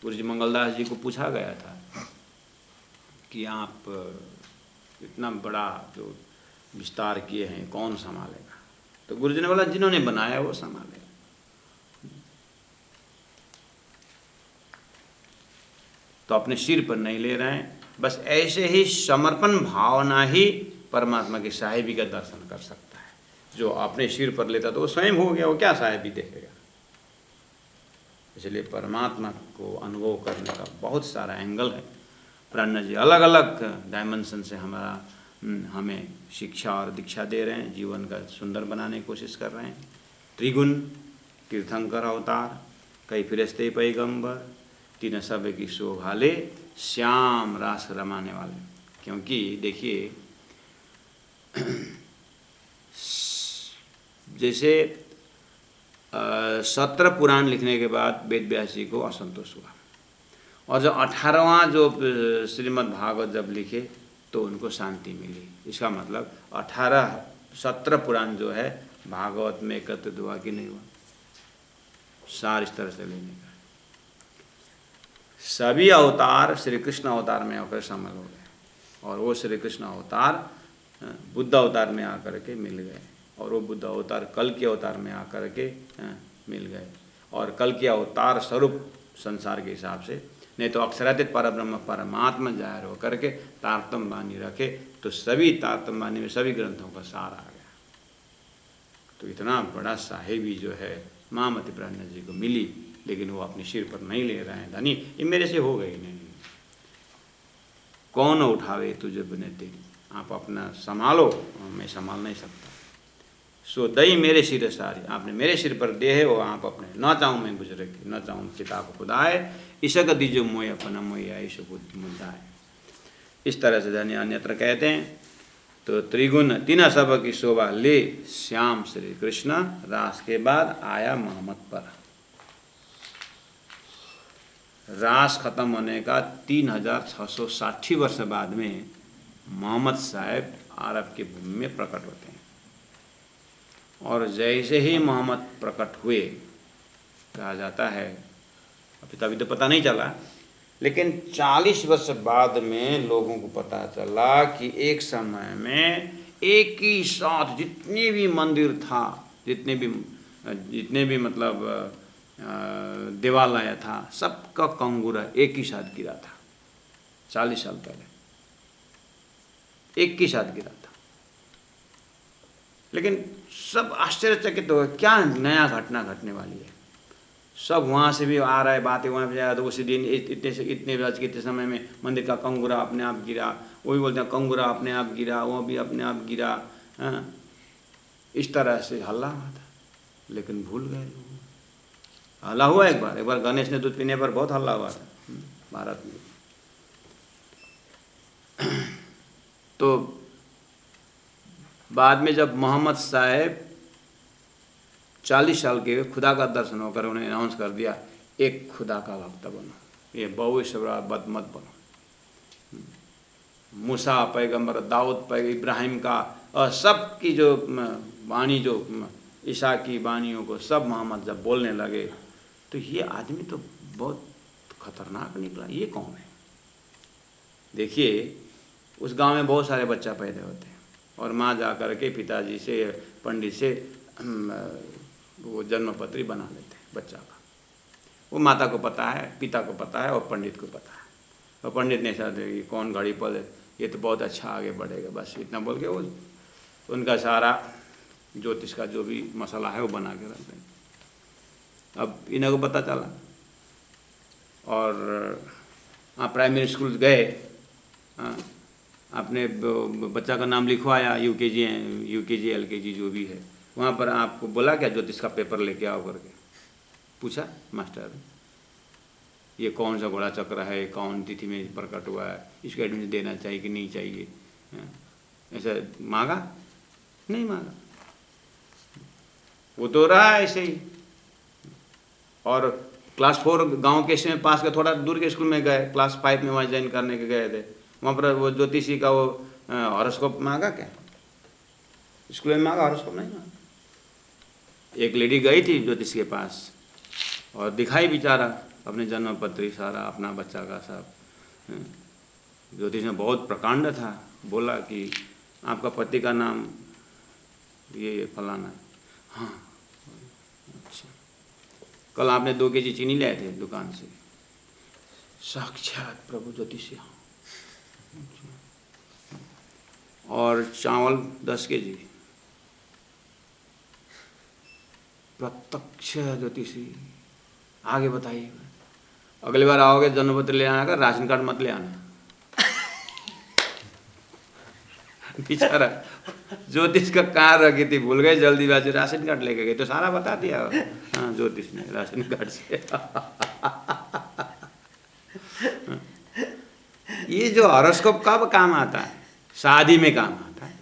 गुरु जी मंगलदास जी को पूछा गया था कि आप इतना बड़ा जो विस्तार किए हैं कौन संभालेगा, तो गुरु जी ने बोला जिन्होंने बनाया वो संभालेगा। तो अपने सिर पर नहीं ले रहे हैं, बस ऐसे ही समर्पण भावना ही परमात्मा की साहिबी का दर्शन कर सकता है। जो अपने सिर पर लेता तो वो स्वयं हो गया, वो क्या साहिबी देखेगा। इसलिए परमात्मा को अनुभव करने का बहुत सारा एंगल है। प्राण जी अलग अलग डायमेंशन से हमें शिक्षा और दीक्षा दे रहे हैं, जीवन का सुंदर बनाने की कोशिश कर रहे हैं। त्रिगुण तीर्थंकर अवतार, कई फिरिश्ते पैगंबर, तीन सब की शोभा ले, श्याम रास रमाने वाले। क्योंकि देखिए जैसे 17 पुराण लिखने के बाद वेद व्यास जी को असंतोष हुआ, और जो 18वां जो श्रीमद् भागवत जब लिखे तो उनको शांति मिली। इसका मतलब 17 पुराण जो है भागवत में एकत्रित हुआ कि नहीं हुआ, सार इस तरह से लेने का। सभी अवतार श्री कृष्ण अवतार में होकर शामिल हो गए, और वो श्री कृष्ण अवतार बुद्ध अवतार में आकर के मिल गए, और वो बुद्ध अवतार कल के अवतार में आकर के मिल गए। और कल के अवतार स्वरूप संसार के हिसाब से, नहीं तो अक्षरातीत परब्रह्म परमात्मा जाहिर होकर के तारतम्य वाणी रखे तो सभी तारतम्य वाणी में सभी ग्रंथों का सार आ गया। तो इतना बड़ा साहिबी जो है महामती प्राण जी को मिली, लेकिन वो अपने सिर पर नहीं ले रहे हैं। धनी ये मेरे से हो गई नहीं, कौन उठावे तुझे बने तेरी, आप अपना संभालो, मैं संभाल नहीं सकता। सो दई मेरे सिर सारी, आपने मेरे सिर पर दे है वो आप अपने, न चाहूँ मैं गुजरे न चाहूँ किताब खुदाए, ईशक दीजो मोय अपना मोय आयुष मुद्दा है। इस तरह से धन्य अन्यत्र कहते हैं। तो त्रिगुण तीन सब की शोभा ले, श्याम श्री कृष्ण रास के बाद आया मोहम्मद पर। रास खत्म होने का 3660 वर्ष बाद में मोहम्मद साहब अरब की भूमि में प्रकट होते हैं। और जैसे ही मोहम्मद प्रकट हुए, कहा जाता है, अभी तभी तो पता नहीं चला, लेकिन 40 वर्ष बाद में लोगों को पता चला कि एक समय में एक ही साथ जितने भी मंदिर था, जितने भी मतलब देवालय था, सबका कंगूरा एक ही साथ गिरा था। 40 साल पहले एक ही साथ गिरा था। लेकिन सब आश्चर्यचकित हो गए, क्या नया घटना घटने वाली है। सब वहाँ से भी आ रहा है, बातें वहाँ पे जाया तो उसी दिन इतने बज के समय में मंदिर का कंगूरा अपने आप गिरा। वही बोलते हैं कंगूरा अपने आप गिरा, वो भी अपने आप गिरा। इस तरह से हल्ला हुआ था, लेकिन भूल गए लोग। हल्ला हुआ एक बार गणेश ने दूध पीने पर बहुत हल्ला हुआ था भारत में। तो बाद में जब मोहम्मद साहब 40 साल के खुदा का दर्शन होकर उन्हें अनाउंस कर दिया, एक खुदा का भक्त बनो, ये बहु मत बनो। मूसा पैगंबर, दाऊद पैगंबर, इब्राहिम का और सब की जो वाणी, जो ईसा की वाणियों को सब मोहम्मद जब बोलने लगे तो ये आदमी तो बहुत खतरनाक निकला, ये कौन है। देखिए उस गांव में बहुत सारे बच्चा पैदा होते हैं और माँ जा कर के पिताजी से, पंडित से वो जन्मपत्री बना लेते हैं बच्चा का। वो माता को पता है, पिता को पता है और पंडित को पता है। और पंडित ने ऐसा देखिए कौन घड़ी पल, ये तो बहुत अच्छा आगे बढ़ेगा, बस इतना बोल के वो उनका सारा ज्योतिष का जो भी मसाला है वो बना के रख देंगे। अब इन्हें को पता चला और प्राइमरी स्कूल गए, अपने बच्चा का नाम लिखवाया, यूकेजी एलकेजी जो भी है, वहाँ पर आपको बोला क्या ज्योतिष का पेपर लेके आओ करके, पूछा मास्टर ये कौन सा घोड़ा चक्र है, कौन तिथि में प्रकट हुआ है, इसको एडमिशन देना चाहिए कि नहीं चाहिए, ऐसा मांगा? नहीं मांगा, वो तो रहा ऐसे ही। और क्लास 4 गांव के इसमें पास का थोड़ा दूर के स्कूल में गए, क्लास 5 में वहाँ ज्वाइन करने के गए थे, वहाँ पर वो ज्योतिषी का वो हॉरोस्कोप मांगा क्या? स्कूल में मांगा, हॉरोस्कोप नहीं मांगा। एक लेडी गई थी ज्योतिष के पास और दिखाई बेचारा अपने जन्मपत्री सारा अपना बच्चा का सब। ज्योतिष में बहुत प्रकांड था, बोला कि आपका पति का नाम ये फलाना। हाँ अच्छा, कल आपने 2 केजी चीनी लाए थे दुकान से। साक्षात प्रभु ज्योतिष। और चावल 10 केजी। प्रत्यक्ष ज्योतिषी। आगे बताइए, अगली बार आओगे जन्मपत्र ले आना का, राशन कार्ड मत ले आना। बेचारा ज्योतिष का कहाँ रखी थी, भूल गए जल्दीबाजी, राशन कार्ड लेके गए तो सारा बता दिया। हाँ ज्योतिष ने राशन कार्ड से। ये जो हॉरोस्कोप कब काम आता है? शादी में काम आता है।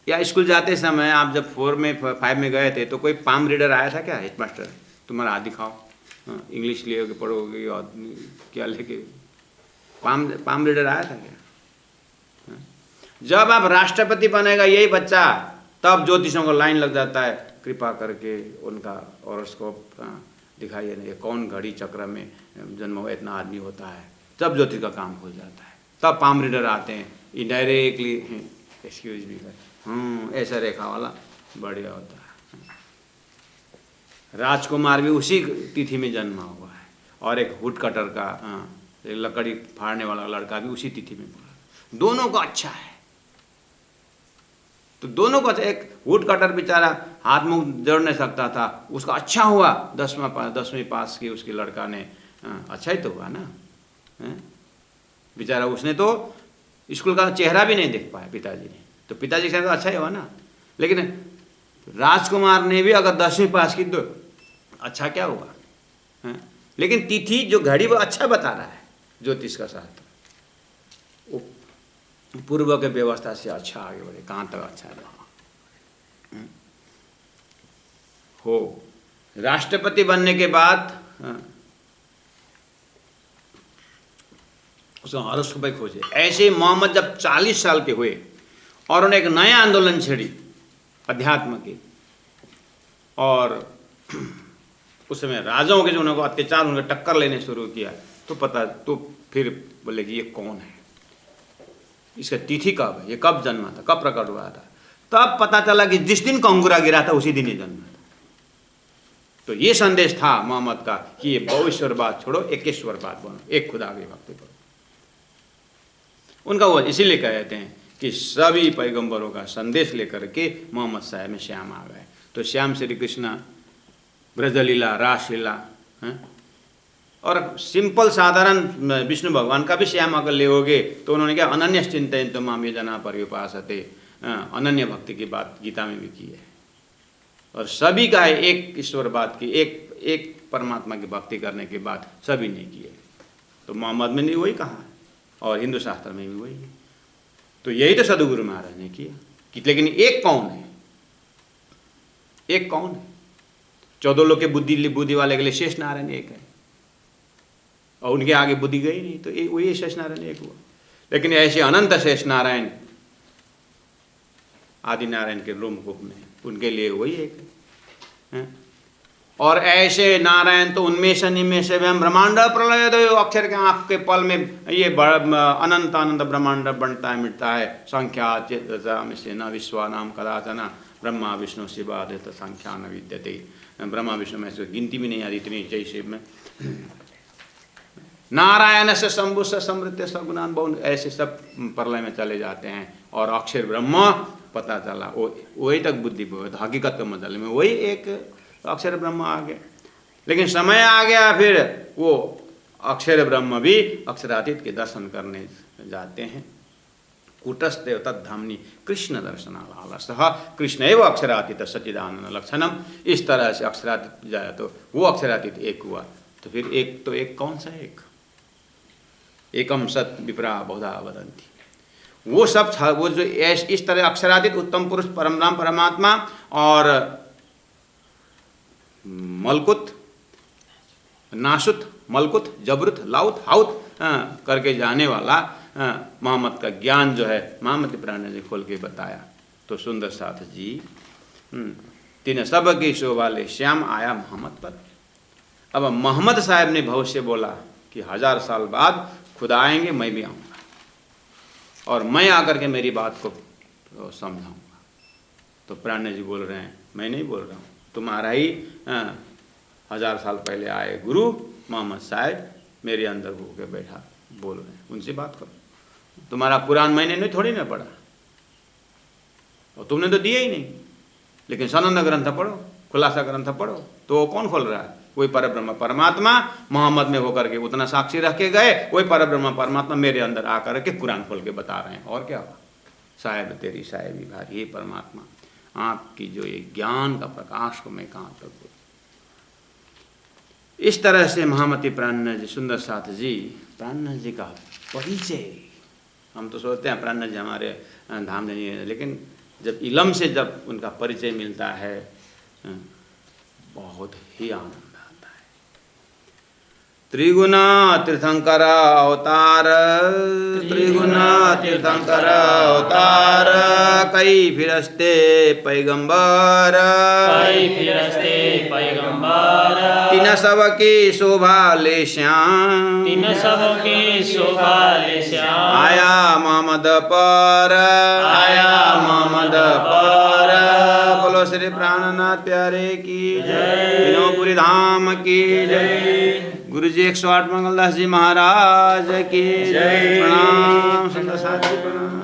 या स्कूल जाते समय आप जब 4 में 5 में गए थे तो कोई पाम रीडर आया था क्या? हेडमास्टर तुम्हारा हाथ दिखाओ, इंग्लिश ले पढ़ोगे और क्या लेके, पाम रीडर आया था क्या? जब आप राष्ट्रपति बनेगा यही बच्चा, तब ज्योतिषों को लाइन लग जाता है, कृपा करके उनका हॉरोस्कोप दिखाइए, ये कौन घड़ी चक्र में जन्म हुआ इतना आदमी होता है, तब ज्योतिष का काम हो जाता है। तब पाम रीडर आते हैं, इनडायरेक्टली एक्सक्यूज मी ऐसा रेखा वाला बढ़िया होता है। राजकुमार भी उसी तिथि में जन्मा हुआ है और एक वुड कटर का लकड़ी फाड़ने वाला लड़का भी उसी तिथि में पड़ा। दोनों का अच्छा है, तो दोनों का एक वुड कटर बेचारा हाथ मुंह जोड़ नहीं सकता था, उसका अच्छा हुआ 10वीं पास की उसके लड़का ने, अच्छा ही तो हुआ ना। बेचारा उसने तो स्कूल का चेहरा भी नहीं देख पाया पिताजी ने, तो पिताजी के साथ तो अच्छा ही हुआ ना। लेकिन राजकुमार ने भी अगर 10वीं पास की तो अच्छा क्या हुआ है? लेकिन तिथि जो घड़ी वो अच्छा बता रहा है ज्योतिष का शास्त्र, वो पूर्व के व्यवस्था से अच्छा आगे बढ़े, कहाँ तक अच्छा रहा हो। राष्ट्रपति बनने के बाद उसका हॉरोस्कोप खोजे। ऐसे ही मोहम्मद जब 40 साल के हुए और उन्हें एक नया आंदोलन छेड़ी अध्यात्म की, और उस समय राजाओं के जो उनको अत्याचार, उनके टक्कर लेने शुरू किया, तो फिर बोले कि ये कौन है, इसका तिथि कब है, ये कब जन्मा था, कब प्रकट हुआ था। तब पता चला कि जिस दिन कंगुरा गिरा था उसी दिन ये जन्मा था। तो ये संदेश था मोहम्मद का कि ये बहुईश्वरवाद छोड़ो, एकेश्वरवाद बनो, एक खुदा की भक्ति करो। उनका वो इसीलिए कहते हैं कि सभी पैगंबरों का संदेश लेकर के मोहम्मद साहब में श्याम आ गए। तो श्याम श्री कृष्ण, ब्रजलीला, रासलीला, और सिंपल साधारण विष्णु भगवान का भी श्याम अगर लेओगे तो उन्होंने क्या, अनन्य चिंतन तो माम ये जना पर्युपासते, अनन्य भक्ति की बात गीता में भी की है। और सभी का है एक ईश्वरवाद की, एक परमात्मा की भक्ति करने के बाद सभी ने की है। तो मोहम्मद में भी वही कहा है और हिंदू शास्त्र में भी वही है। तो यही तो सदगुरु महाराज ने किया कि, लेकिन एक कौन है, एक कौन है? 14 लोग के बुद्धि वाले के लिए शेष नारायण एक है और उनके आगे बुद्धि गई नहीं, तो वही शेष नारायण एक हुआ। लेकिन ऐसे अनंत शेष नारायण आदि नारायण के रूप में उनके लिए वही एक है। और ऐसे नारायण तो उन्मेष निमेष ब्रह्मांड प्रलय दो, अक्षर के आंख के पल में ये अनंत अनंत ब्रह्मांड बनता है मिटता है। संख्या चेत न विश्वानाम कदाचन ब्रह्मा विष्णु शिवादित संख्या न विद्यते। ब्रह्मा विष्णु में से गिनती भी नहीं आती इतनी जैसे में। नारायण से शंभु से समृत्य सगुणान बहु, ऐसे सब प्रलय में चले जाते हैं और अक्षर ब्रह्म पता चला वही तक बुद्धि हकीकत का मतलब में वही एक अक्षर ब्रह्म आ गया। लेकिन समय आ गया फिर वो अक्षर ब्रह्म भी अक्षरातीत के दर्शन करने जाते हैं। कूटस्थ तद्धामनी कृष्ण दर्शनालालसः कृष्ण एवं अक्षरातीत सच्चिदानंद लक्षणम। इस तरह से अक्षरातीत जाए तो वो अक्षरातीत एक हुआ। तो फिर एक तो एक कौन सा एक? एकम सत विप्रा बहुधा वदन्ति। वो सब वो जो इस तरह अक्षरातीत उत्तम पुरुष परम नाम परमात्मा और मलकुत नासुत मलकुत जबरुत लाउत हाउत करके जाने वाला मोहम्मद का ज्ञान जो है मोहम्मद प्राण ने खोल के बताया। तो सुंदर साथ जी तीन सब की शोभा ले श्याम आया मोहम्मद पर। अब मोहम्मद साहब ने भविष्य बोला कि 1000 साल बाद खुदा आएंगे, मैं भी आऊँगा और मैं आकर के मेरी बात को समझाऊँगा। तो प्राण जी बोल रहे हैं मैं नहीं बोल रहा हूँ, तुम्हारा ही 1000 साल पहले आए गुरु मोहम्मद साहब मेरे अंदर होकर बैठा बोल रहे हैं, उनसे बात करो। तुम्हारा कुरान मैंने नहीं थोड़ी ना पढ़ा और तुमने तो दिया ही नहीं, लेकिन सनंद ग्रंथ पढ़ो, खुलासा ग्रंथ पढ़ो। तो वो कौन खोल रहा है? वही परब्रह्म परमात्मा मोहम्मद में होकर के उतना साक्षी रख के गए, वही परब्रह्म परमात्मा मेरे अंदर आकर के कुरान खोल के बता रहे हैं। और क्या हुआ? साहेब तेरी साहेबी भारी, ये परमात्मा आपकी जो ये ज्ञान का प्रकाश को मैं कहाँ तक बोलूं। इस तरह से महामती प्राणनाथ जी सुंदर साथ जी प्राणनाथ जी का परिचय, हम तो सोचते हैं प्राणनाथ जी हमारे धाम धनी है, लेकिन जब इलम से जब उनका परिचय मिलता है बहुत ही आनंद आता है। त्रिगुण तीर्थंकर अवतार, त्रिगुण तीर्थंकर अवतार, कई फिरस्ते पैगंबर, कई फिरस्ते पैगंबर, तीन सबकी शोभा ले श्याम, तीन सबकी शोभा ले श्याम, आया मोहम्मद पर, आया मोहम्मद पर। बोलो श्री प्राणनाथ प्यारे की जय, विनोपुरी धाम की जय, गुरु जी 108 मंगलदास जी महाराज की जय। प्रणाम सुंदर साथ जी प्रणाम।